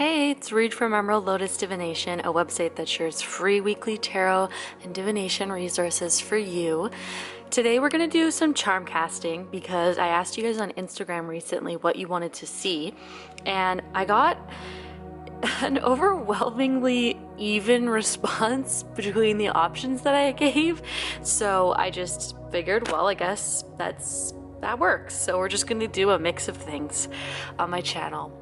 Hey, it's Reed from Emerald Lotus Divination, a website that shares free weekly tarot and divination resources for you. Today we're going to do some charm casting because I asked you guys on Instagram recently what you wanted to see, and I got an overwhelmingly even response between the options that I gave. So I just figured, well, I guess that works. So we're just going to do a mix of things on my channel.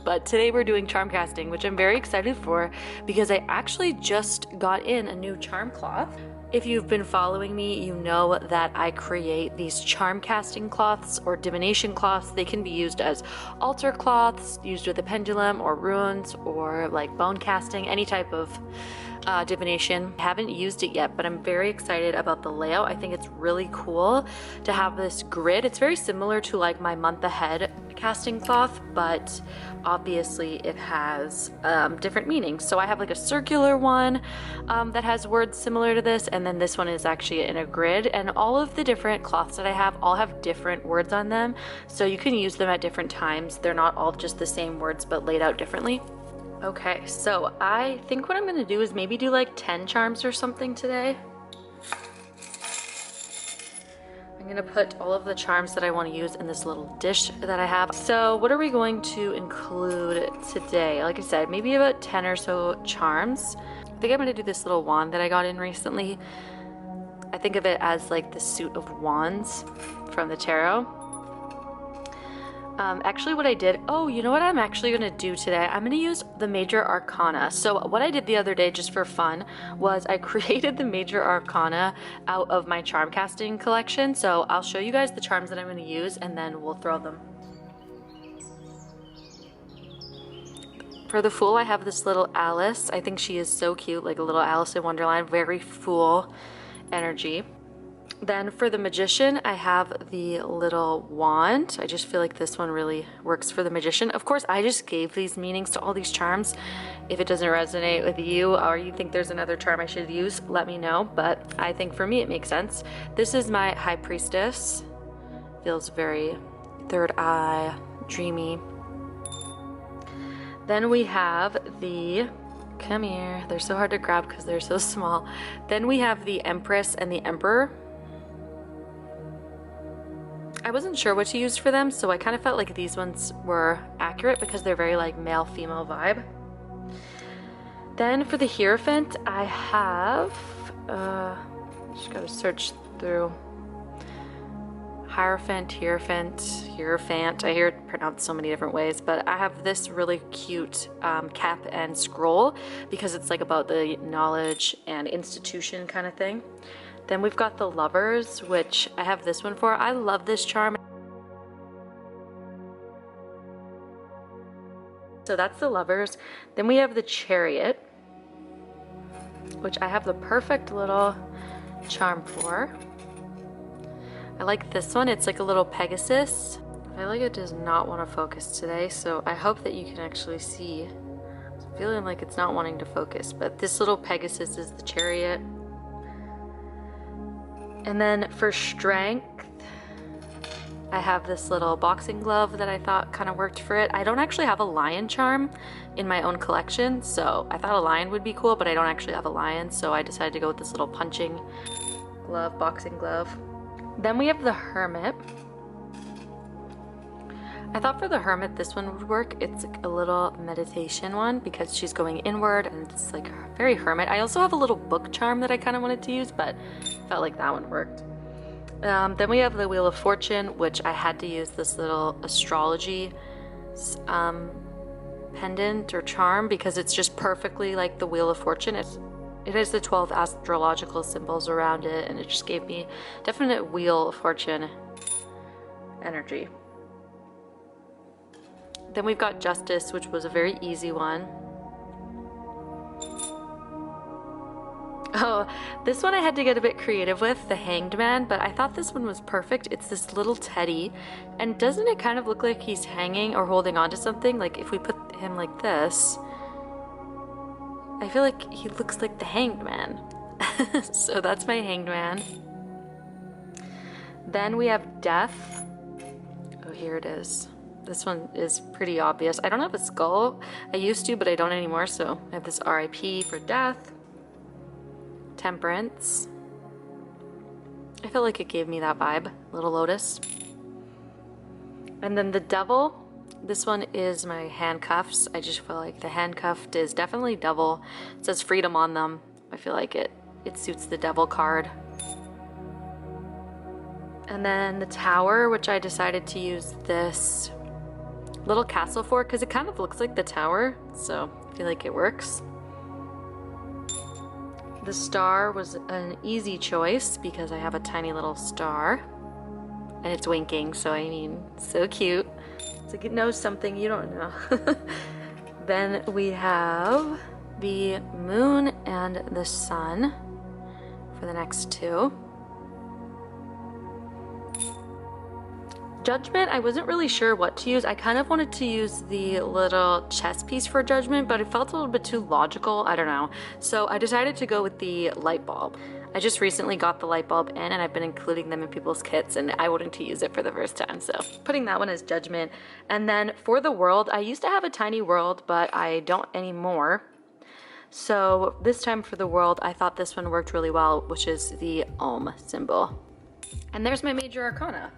But today we're doing charm casting, which I'm very excited for because I actually just got in a new charm cloth. If you've been following me, you know that I create these charm casting cloths or divination cloths. They can be used as altar cloths, used with a pendulum or runes or like bone casting, any type of divination. I haven't used it yet, but I'm very excited about the layout. I think it's really cool to have this grid. It's very similar to like my month ahead casting cloth, but obviously it has different meanings. So I have like a circular one that has words similar to this, and then this one is actually in a grid, and all of the different cloths that I have all have different words on them, so you can use them at different times. They're not all just the same words but laid out differently. Okay, so I think what I'm gonna do is maybe do like 10 charms or something today. I'm gonna put all of the charms that I want to use in this little dish that I have. So what are we going to include today? Like I said, maybe about 10 or so charms. I think I'm gonna do this little wand that I got in recently. I think of it as like the suit of wands from the tarot. Actually what I did, you know what I'm actually going to do today? I'm going to use the Major Arcana. So what I did the other day just for fun was I created the Major Arcana out of my charm casting collection. So I'll show you guys the charms that I'm going to use and then we'll throw them. For the Fool, I have this little Alice. I think she is so cute, like a little Alice in Wonderland, very Fool energy. Then for the Magician, I have the little wand. I just feel like this one really works for the Magician. Of course, I just gave these meanings to all these charms. If it doesn't resonate with you or you think there's another charm I should use, let me know. But I think for me, it makes sense. This is my High Priestess. Feels very third eye, dreamy. Then we have the, come here, they're so hard to grab because they're so small. Then we have the Empress and the Emperor. I wasn't sure what to use for them, so I kind of felt like these ones were accurate because they're very like male-female vibe. Then for the Hierophant, I have, just gotta search through. Hierophant, I hear it pronounced so many different ways, but I have this really cute cap and scroll because it's like about the knowledge and institution kind of thing. Then we've got the Lovers, which I have this one for. I love this charm. So that's the Lovers. Then we have the Chariot, which I have the perfect little charm for. I like this one. It's like a little Pegasus. I feel like it does not want to focus today, so I hope that you can actually see. I'm feeling like it's not wanting to focus, but this little Pegasus is the Chariot. And then for Strength, I have this little boxing glove that I thought kind of worked for it. I don't actually have a lion charm in my own collection, so I thought a lion would be cool, but I don't actually have a lion, so I decided to go with this little punching glove, boxing glove. Then we have the Hermit. I thought for the Hermit this one would work. It's like a little meditation one because she's going inward and it's like very hermit. I also have a little book charm that I kind of wanted to use, but felt like that one worked. Then we have the Wheel of Fortune, which I had to use this little astrology pendant or charm because it's just perfectly like the Wheel of Fortune. It has the 12 astrological symbols around it, and it just gave me definite Wheel of Fortune energy. Then we've got Justice, which was a very easy one. Oh, this one I had to get a bit creative with, the Hanged Man, but I thought this one was perfect. It's this little teddy, and doesn't it kind of look like he's hanging or holding on to something? Like if we put him like this, I feel like he looks like the Hanged Man. So that's my Hanged Man. Then we have Death. Oh, here it is. This one is pretty obvious. I don't have a skull. I used to, but I don't anymore. So I have this RIP for death. Temperance. I feel like it gave me that vibe. Little Lotus. And then the devil. This one is my handcuffs. I just feel like the handcuffed is definitely devil. It says freedom on them. I feel like it suits the devil card. And then the tower, which I decided to use this little castle for because it kind of looks like the tower. So I feel like it works. The star was an easy choice because I have a tiny little star. And it's winking, so I mean, so cute. It's like it knows something you don't know. Then we have the moon and the sun for the next two. Judgment, I wasn't really sure what to use. I kind of wanted to use the little chess piece for judgment, but it felt a little bit too logical. I don't know. So I decided to go with the light bulb. I just recently got the light bulb in and I've been including them in people's kits and I wanted to use it for the first time. So putting that one as judgment. And then for the world, I used to have a tiny world, but I don't anymore. So this time for the world, I thought this one worked really well, which is the Om symbol. And there's my major arcana.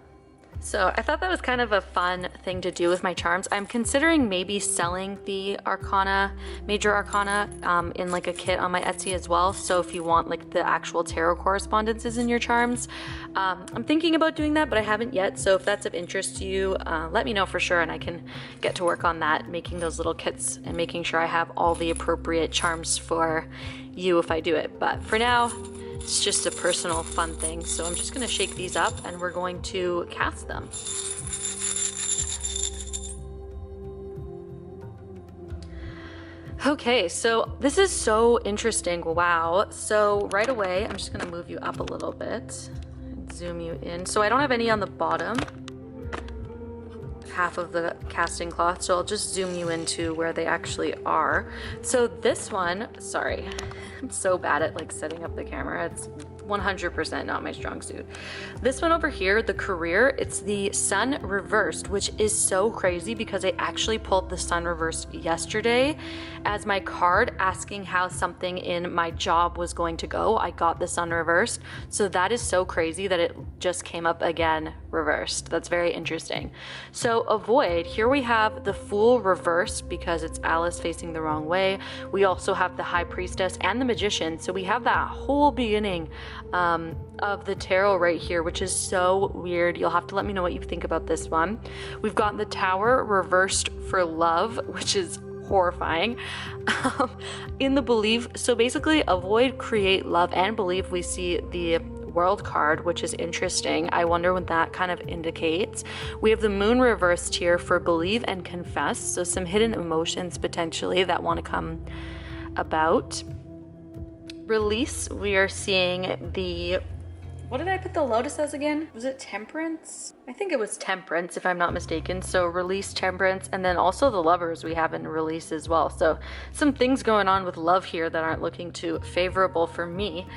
So I thought that was kind of a fun thing to do with my charms. I'm considering maybe selling the Arcana, Major Arcana, in like a kit on my Etsy as well. So if you want like the actual tarot correspondences in your charms, I'm thinking about doing that, but I haven't yet. So if that's of interest to you, let me know for sure and I can get to work on that, making those little kits and making sure I have all the appropriate charms for you if I do it. But for now, it's just a personal fun thing. So I'm just gonna shake these up and we're going to cast them. Okay, so this is so interesting. Wow. So right away, I'm just gonna move you up a little bit and zoom you in. So I don't have any on the bottom half of the casting cloth, so I'll just zoom you into where they actually are. So this one, sorry, I'm so bad at like setting up the camera. It's 100% not my strong suit. This one over here, the career, it's the sun reversed, which is so crazy because I actually pulled the sun reversed yesterday as my card asking how something in my job was going to go. I got the sun reversed. So that is so crazy that it just came up again reversed. That's very interesting. So avoid, here we have the fool reversed because it's Alice facing the wrong way. We also have the high priestess and the magician. So we have that whole beginning of the tarot right here, which is so weird. You'll have to let me know what you think about this one. We've got the tower reversed for love, which is horrifying. In the belief, so basically avoid, create, love, and believe. We see the world card, which is interesting. I wonder what that kind of indicates. We have the moon reversed here for believe and confess. So some hidden emotions potentially that want to come about. Release, we are seeing the, what did I put the lotus as again? Was it temperance? I think it was temperance if I'm not mistaken. So release, temperance, and then also the lovers we have in release as well. So some things going on with love here that aren't looking too favorable for me.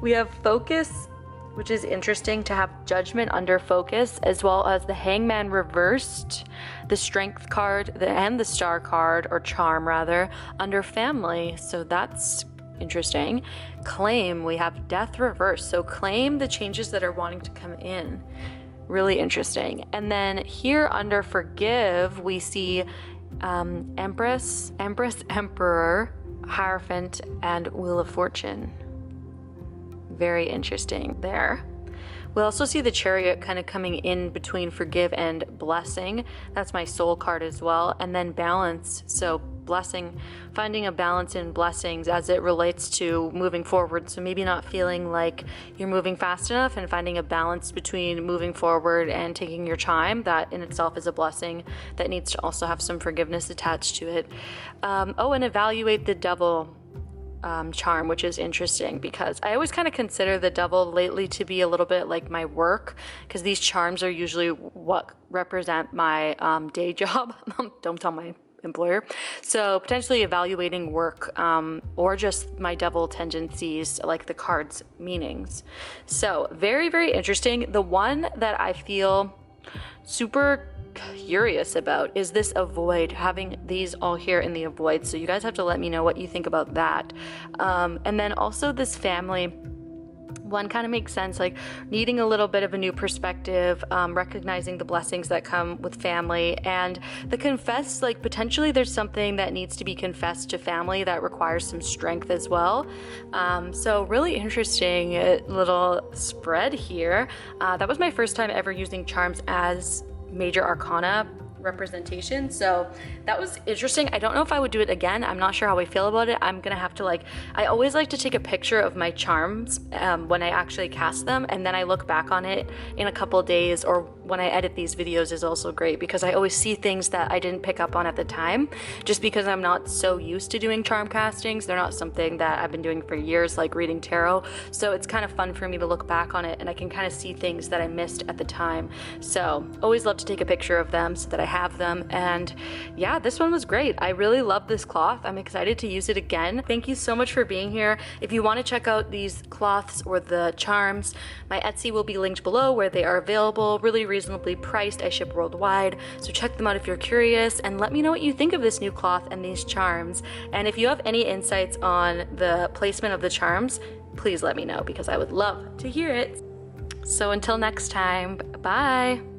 We have focus, which is interesting to have judgment under focus, as well as the hangman reversed, the strength card, and the star card, or charm rather, under family. So that's interesting. Claim, we have death reversed. So claim the changes that are wanting to come in. Really interesting. And then here under forgive, we see Empress, Emperor, Hierophant, and Wheel of Fortune. Very interesting there. We'll also see the Chariot kind of coming in between forgive and blessing. That's my soul card as well. And then balance. So blessing, finding a balance in blessings as it relates to moving forward. So maybe not feeling like you're moving fast enough and finding a balance between moving forward and taking your time. That in itself is a blessing that needs to also have some forgiveness attached to it. And evaluate the devil charm, which is interesting because I always kind of consider the devil lately to be a little bit like my work, because these charms are usually what represent my day job. Don't tell my employer. So potentially evaluating work or just my devil tendencies, like the card's meanings. So very, very interesting. The one that I feel super curious about is this avoid, having these all here in the avoid. So you guys have to let me know what you think about that. And then also this family one kind of makes sense, like needing a little bit of a new perspective, recognizing the blessings that come with family, and the confess, like potentially there's something that needs to be confessed to family that requires some strength as well. So really interesting little spread here. That was my first time ever using charms as major arcana representation, so that was interesting. I don't know if I would do it again. I'm not sure how I feel about it. I'm gonna have to I always like to take a picture of my charms when I actually cast them, and then I look back on it in a couple of days, or when I edit these videos is also great, because I always see things that I didn't pick up on at the time, just because I'm not so used to doing charm castings. They're not something that I've been doing for years, like reading tarot, so it's kind of fun for me to look back on it and I can kind of see things that I missed at the time. So always love to take a picture of them so that I have them. And yeah, this one was great. I really love this cloth. I'm excited to use it again. Thank you so much for being here. If you want to check out these cloths or the charms, my Etsy will be linked below where they are available, really reasonably priced. I ship worldwide, so check them out if you're curious, and let me know what you think of this new cloth and these charms. And if you have any insights on the placement of the charms, please let me know, because I would love to hear it. So until next time, bye.